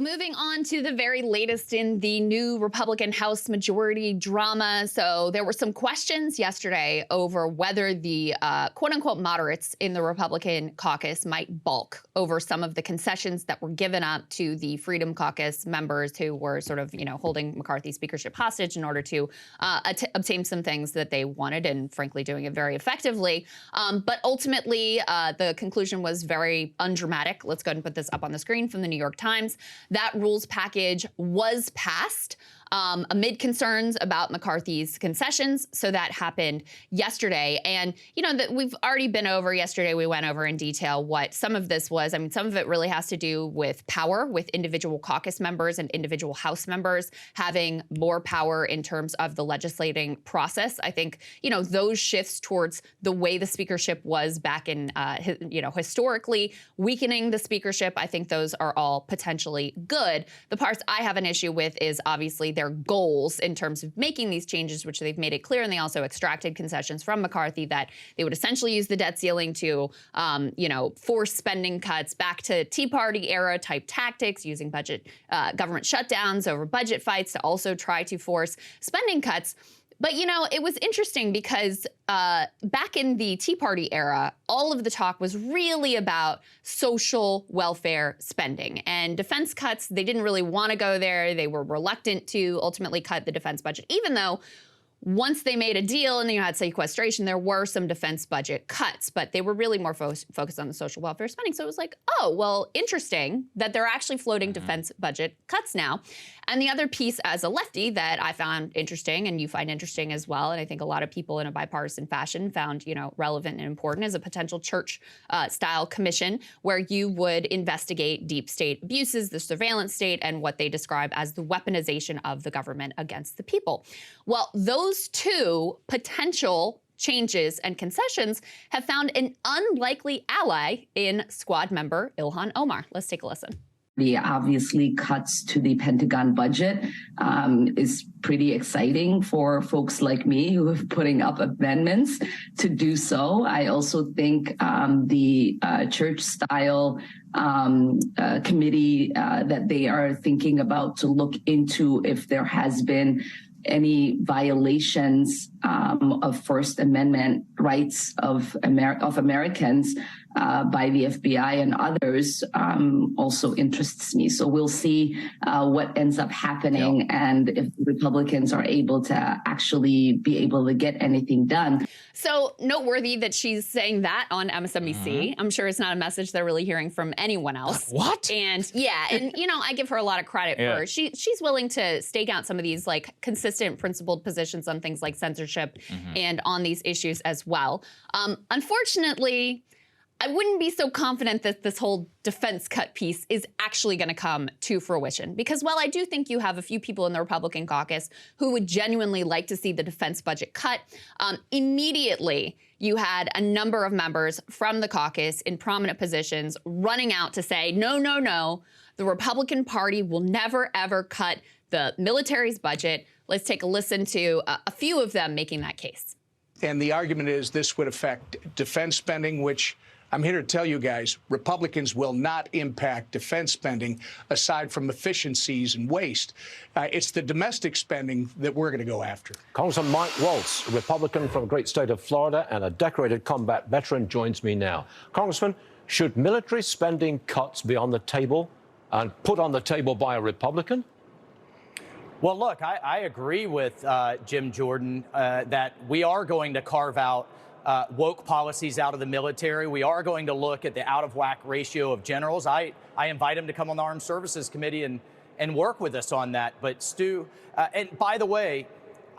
Moving on to the very latest in the new Republican House majority drama. So there were some questions yesterday over whether the quote unquote moderates in the Republican caucus might balk over some of the concessions that were given up to the Freedom Caucus members who were sort of, holding McCarthy's speakership hostage in order to obtain some things that they wanted, and frankly doing it very effectively. But ultimately, the conclusion was very undramatic. Let's go ahead and put this up on the screen from the New York Times. That rules package was passed amid concerns about McCarthy's concessions. So that happened yesterday. And, that we've already been over yesterday. We went over in detail what some of this was. I mean, some of it really has to do with power, with individual caucus members and individual House members having more power in terms of the legislating process. I think, those shifts towards the way the speakership was back in, historically weakening the speakership. I think those are all potentially good. The parts I have an issue with is obviously their goals in terms of making these changes, which they've made it clear. And they also extracted concessions from McCarthy that they would essentially use the debt ceiling to, force spending cuts back to Tea Party era type tactics, using government shutdowns over budget fights to also try to force spending cuts. But, it was interesting because back in the Tea Party era, all of the talk was really about social welfare spending and defense cuts. They didn't really want to go there. They were reluctant to ultimately cut the defense budget, even though once they made a deal and you had sequestration, there were some defense budget cuts, but they were really more focused on the social welfare spending. So it was like, oh, well, interesting that they're actually floating defense budget cuts now. And the other piece as a lefty that I found interesting, and you find interesting as well, and I think a lot of people in a bipartisan fashion found, relevant and important, is a potential church-style commission where you would investigate deep state abuses, the surveillance state, and what they describe as the weaponization of the government against the people. Well, those two potential changes and concessions have found an unlikely ally in squad member Ilhan Omar. Let's take a listen. The obviously cuts to the Pentagon budget is pretty exciting for folks like me who are putting up amendments to do so. I also think the church-style committee that they are thinking about to look into if there has been any violations of First Amendment rights of Americans by the FBI and others also interests me. So we'll see what ends up happening and if Republicans are able to actually be able to get anything done. So noteworthy that she's saying that on MSNBC. I'm sure it's not a message they're really hearing from anyone else. What? And I give her a lot of credit for she's willing to stake out some of these like consistent principled positions on things like censorship and on these issues as well. Unfortunately, I wouldn't be so confident that this whole defense cut piece is actually going to come to fruition. Because while I do think you have a few people in the Republican caucus who would genuinely like to see the defense budget cut, immediately you had a number of members from the caucus in prominent positions running out to say, no, no, no, the Republican Party will never, ever cut the military's budget. Let's take a listen to a few of them making that case. And the argument is this would affect defense spending, which I'm here to tell you guys, Republicans will not impact defense spending aside from efficiencies and waste. It's the domestic spending that we're going to go after. Congressman Mike Waltz, a Republican from the great state of Florida and a decorated combat veteran, joins me now. Congressman, should military spending cuts be on the table and put on the table by a Republican? Well, look, I agree with Jim Jordan that we are going to carve out woke policies out of the military. We are going to look at the out-of-whack ratio of generals. I invite him to come on the Armed Services Committee and work with us on that. But Stu, and by the way,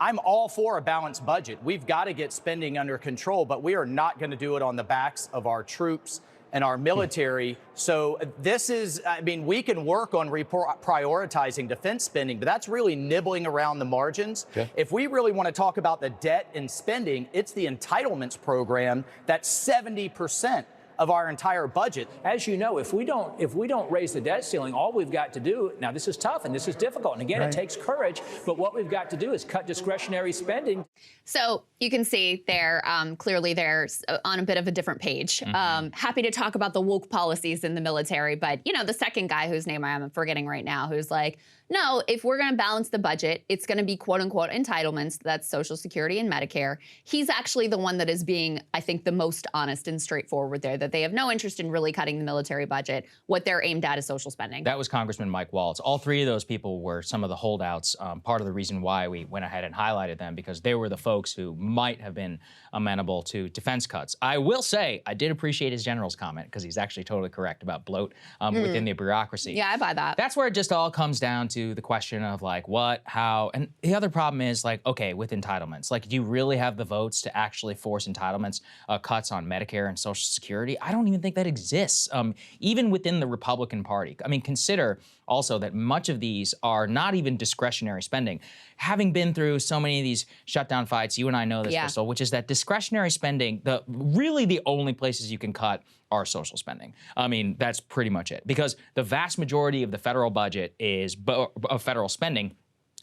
I'm all for a balanced budget. We've got to get spending under control, but we are not going to do it on the backs of our troops and our military. So this is, we can work on prioritizing defense spending, but that's really nibbling around the margins. Okay. If we really want to talk about the debt and spending, it's the entitlements program. That's 70% of our entire budget. As you know, if we don't raise the debt ceiling, all we've got to do, now this is tough and this is difficult, and again, it takes courage, but what we've got to do is cut discretionary spending. So you can see they're clearly they're on a bit of a different page. Happy to talk about the woke policies in the military, but you know, the second guy whose name I'm forgetting right now, who's like, no, if we're going to balance the budget, it's going to be quote unquote entitlements. That's Social Security and Medicare. He's actually the one that is being, I think, the most honest and straightforward there, that they have no interest in really cutting the military budget. What they're aimed at is social spending. That was Congressman Mike Waltz. All three of those people were some of the holdouts. Part of the reason why we went ahead and highlighted them, because they were the folks who might have been amenable to defense cuts. I will say, I did appreciate his general's comment, because he's actually totally correct about bloat within the bureaucracy. Yeah, I buy that. That's where it just all comes down to the question of like what, how, and the other problem is like, okay, with entitlements, like do you really have the votes to actually force entitlements cuts on Medicare and Social Security? I don't even think that exists, even within the Republican Party. I mean, consider also that much of these are not even discretionary spending. Having been through so many of these shutdown fights, you and I know this, Krystal, which is that discretionary spending, really the only places you can cut are social spending. I mean, that's pretty much it, because the vast majority of the federal budget is of federal spending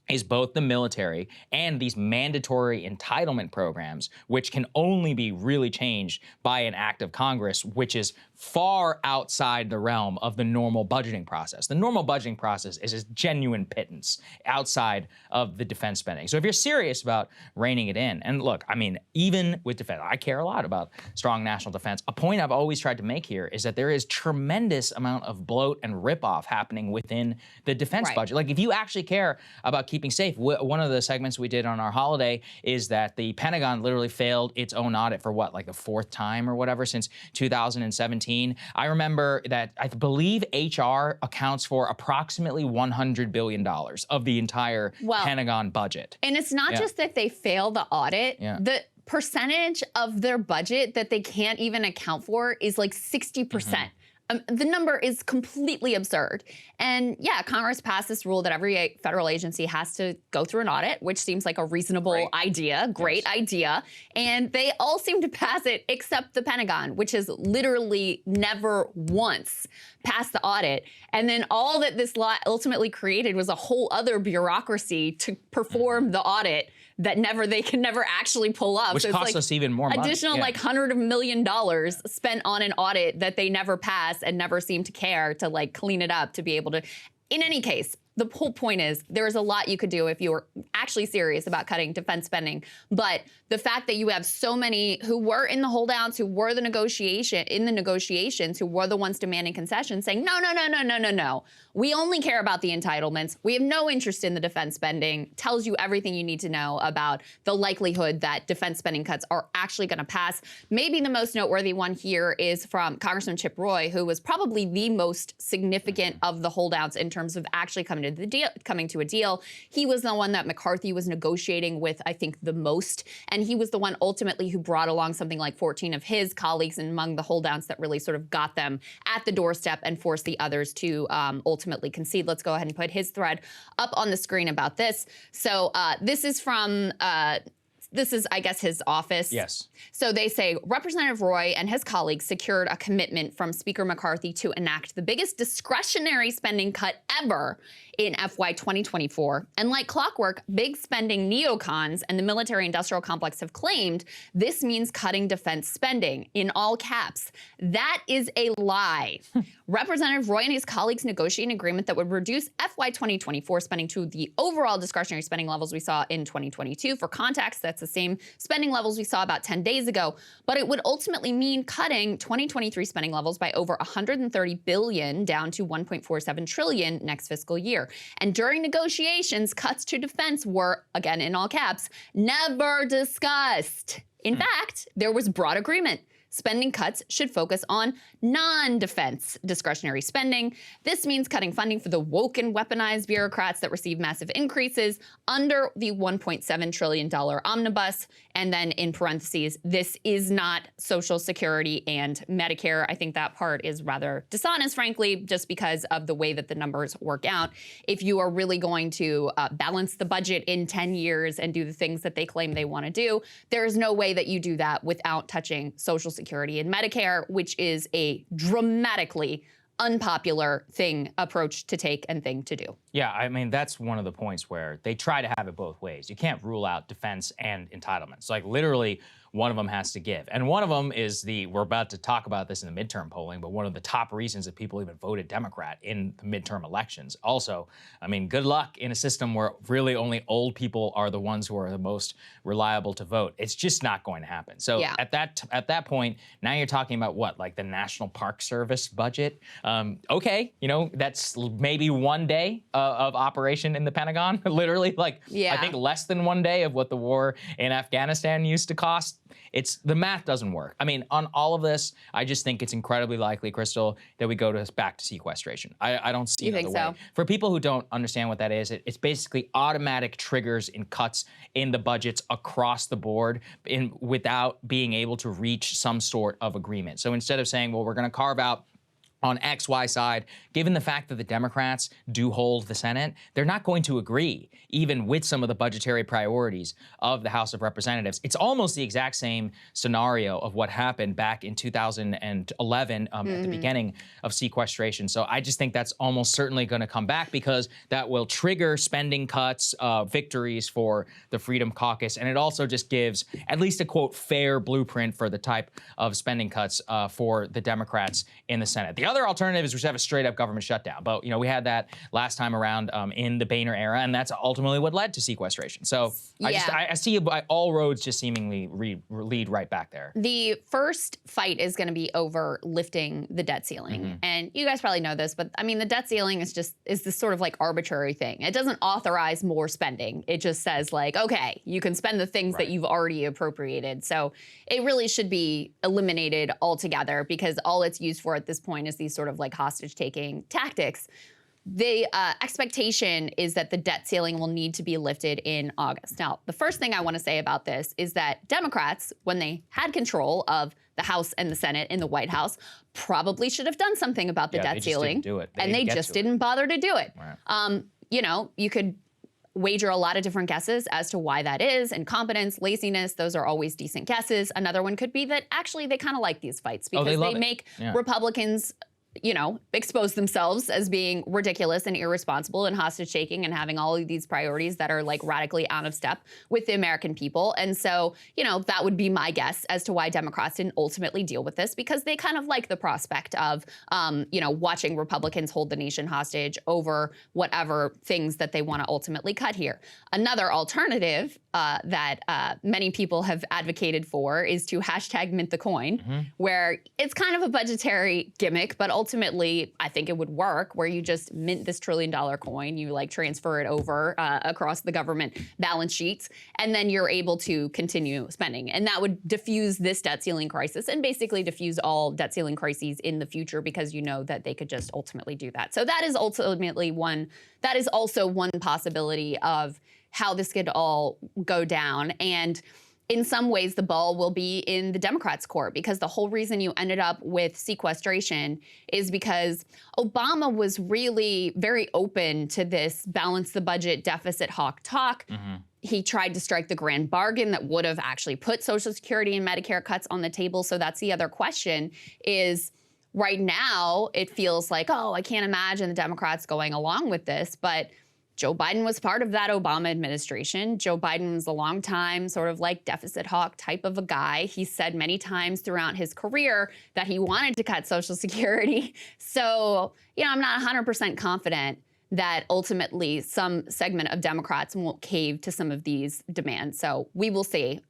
is both the military and these mandatory entitlement programs, which can only be really changed by an act of Congress, which is far outside the realm of the normal budgeting process. The normal budgeting process is a genuine pittance outside of the defense spending. So if you're serious about reining it in, and look, I mean, even with defense, I care a lot about strong national defense. A point I've always tried to make here is that there is tremendous amount of bloat and ripoff happening within the defense budget. Like if you actually care about keeping safe, one of the segments we did on our holiday is that the Pentagon literally failed its own audit for what, like the fourth time or whatever since 2017. I remember that I believe HR accounts for approximately $100 billion of the entire Pentagon budget. And it's not just that they fail the audit. The percentage of their budget that they can't even account for is like 60%. The number is completely absurd. And yeah, Congress passed this rule that every federal agency has to go through an audit, which seems like a reasonable idea, great idea. And they all seem to pass it except the Pentagon, which has literally never once passed the audit. And then all that this law ultimately created was a whole other bureaucracy to perform the audit that they can never actually pull up. Which costs us even more money. Additional like $100 million spent on an audit that they never pass and never seem to care to like clean it up to be able to. In any case, the whole point is there is a lot you could do if you were actually serious about cutting defense spending. But the fact that you have so many who were in the holdouts, who were in the negotiations, who were the ones demanding concessions, saying, no, no, no, no, no, no, no. We only care about the entitlements. We have no interest in the defense spending, tells you everything you need to know about the likelihood that defense spending cuts are actually going to pass. Maybe the most noteworthy one here is from Congressman Chip Roy, who was probably the most significant of the holdouts in terms of actually coming to a deal. He was the one that McCarthy was negotiating with, I think, the most. And he was the one ultimately who brought along something like 14 of his colleagues and among the holdouts that really sort of got them at the doorstep and forced the others to ultimately concede. Let's go ahead and put his thread up on the screen about this. So this is from this is, I guess, his office. Yes. So they say Representative Roy and his colleagues secured a commitment from Speaker McCarthy to enact the biggest discretionary spending cut ever in FY 2024. And like clockwork, big spending neocons and the military-industrial complex have claimed this means cutting defense spending, in all caps. That is a lie. Representative Roy and his colleagues negotiated an agreement that would reduce FY 2024 spending to the overall discretionary spending levels we saw in 2022. For context, that's the same spending levels we saw about 10 days ago. But it would ultimately mean cutting 2023 spending levels by over $130 billion down to $1.47 trillion next fiscal year. And during negotiations, cuts to defense were, again in all caps, never discussed. In fact, there was broad agreement. Spending cuts should focus on non-defense discretionary spending. This means cutting funding for the woke and weaponized bureaucrats that receive massive increases under the $1.7 trillion omnibus. And then in parentheses, this is not Social Security and Medicare. I think that part is rather dishonest, frankly, just because of the way that the numbers work out. If you are really going to balance the budget in 10 years and do the things that they claim they want to do, there is no way that you do that without touching Social Security Security and Medicare, which is a dramatically unpopular approach to take and thing to do. Yeah, I mean, that's one of the points where they try to have it both ways. You can't rule out defense and entitlements. Like, literally, one of them has to give. And one of them is we're about to talk about this in the midterm polling, but one of the top reasons that people even voted Democrat in the midterm elections. Also, I mean, good luck in a system where really only old people are the ones who are the most reliable to vote. It's just not going to happen. So yeah. at that point, now you're talking about what, like the National Park Service budget? Okay, you know, that's maybe one day of operation in the Pentagon, literally, like, yeah. I think less than one day of what the war in Afghanistan used to cost. The math doesn't work. I mean, on all of this, I just think it's incredibly likely, Krystal, that we go back to sequestration. I don't see another way. For people who don't understand what that is, it's basically automatic triggers and cuts in the budgets across the board without being able to reach some sort of agreement. So instead of saying, well, we're going to carve out on X, Y side, given the fact that the Democrats do hold the Senate, they're not going to agree, even with some of the budgetary priorities of the House of Representatives. It's almost the exact same scenario of what happened back in 2011 at the beginning of sequestration. So I just think that's almost certainly going to come back, because that will trigger spending cuts, victories for the Freedom Caucus. And it also just gives at least a, quote, fair blueprint for the type of spending cuts for the Democrats in the Senate. The other alternative is we should have a straight up government shutdown. But, you know, we had that last time around in the Boehner era, and that's ultimately what led to sequestration. So yeah. I see all roads just seemingly lead right back there. The first fight is going to be over lifting the debt ceiling. And you guys probably know this, but I mean, the debt ceiling is this sort of like arbitrary thing. It doesn't authorize more spending. It just says like, okay, you can spend the things that you've already appropriated. So it really should be eliminated altogether, because all it's used for at this point is these sort of like hostage-taking tactics. The expectation is that the debt ceiling will need to be lifted in August. Now, the first thing I want to say about this is that Democrats, when they had control of the House and the Senate in the White House, probably should have done something about the debt ceiling. They just didn't bother to do it. Right. You know, you could wager a lot of different guesses as to why that is. Incompetence, laziness, those are always decent guesses. Another one could be that actually they kind of like these fights, because they make Republicans, you know, expose themselves as being ridiculous and irresponsible and hostage-taking and having all of these priorities that are like radically out of step with the American people. And so, you know, that would be my guess as to why Democrats didn't ultimately deal with this, because they kind of like the prospect of, you know, watching Republicans hold the nation hostage over whatever things that they want to ultimately cut here. Another alternative that many people have advocated for is to hashtag mint the coin, where it's kind of a budgetary gimmick, but ultimately I think it would work, where you just mint this $1 trillion coin, you like transfer it over across the government balance sheets, and then you're able to continue spending. And that would diffuse this debt ceiling crisis and basically diffuse all debt ceiling crises in the future, because you know that they could just ultimately do that. So that is ultimately that is also one possibility of how this could all go down. And in some ways, the ball will be in the Democrats' court, because the whole reason you ended up with sequestration is because Obama was really very open to this balance the budget deficit hawk talk. He tried to strike the grand bargain that would have actually put Social Security and Medicare cuts on the table. So that's the other question is, right now, it feels like, oh, I can't imagine the Democrats going along with this. But Joe Biden was part of that Obama administration. Joe Biden was a long time sort of like deficit hawk type of a guy. He said many times throughout his career that he wanted to cut Social Security. So, you know, I'm not 100% confident that ultimately some segment of Democrats won't cave to some of these demands. So we will see.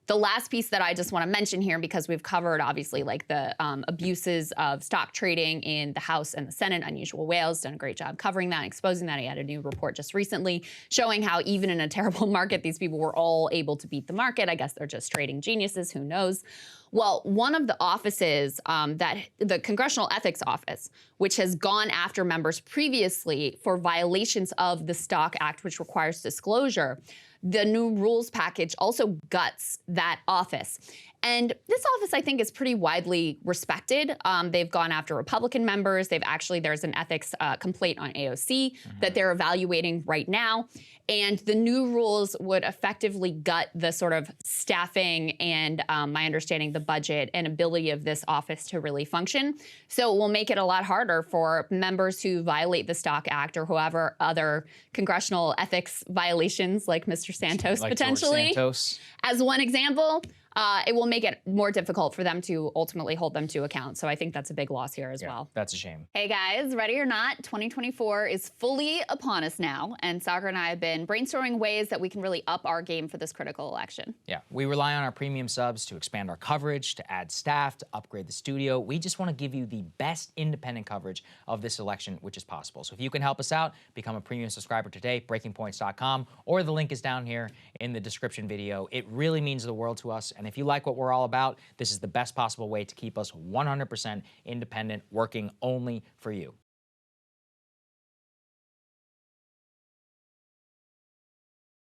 The last piece that I just want to mention here, because we've covered obviously like the abuses of stock trading in the House and the Senate. Unusual Whale's done a great job covering that, exposing that. He had a new report just recently showing how even in a terrible market, these people were all able to beat the market. I guess they're just trading geniuses, who knows? Well, one of the offices the Congressional Ethics Office, which has gone after members previously for violations of the Stock Act, which requires disclosure, the new rules package also guts that office. And this office, I think, is pretty widely respected. They've gone after Republican members. There's an ethics complaint on AOC that they're evaluating right now. And the new rules would effectively gut the sort of staffing and, my understanding, the budget and ability of this office to really function. So it will make it a lot harder for members who violate the Stock Act or whoever other congressional ethics violations, like Mr. Santos Like potentially. George Santos. As one example, it will make it more difficult for them to ultimately hold them to account. So I think that's a big loss here as well. That's a shame. Hey guys, ready or not, 2024 is fully upon us now, and Saagar and I have been brainstorming ways that we can really up our game for this critical election. Yeah, we rely on our premium subs to expand our coverage, to add staff, to upgrade the studio. We just want to give you the best independent coverage of this election, which is possible. So if you can help us out, become a premium subscriber today, breakingpoints.com, or the link is down here in the description video. It really means the world to us, and if you like what we're all about, this is the best possible way to keep us 100% independent, working only for you.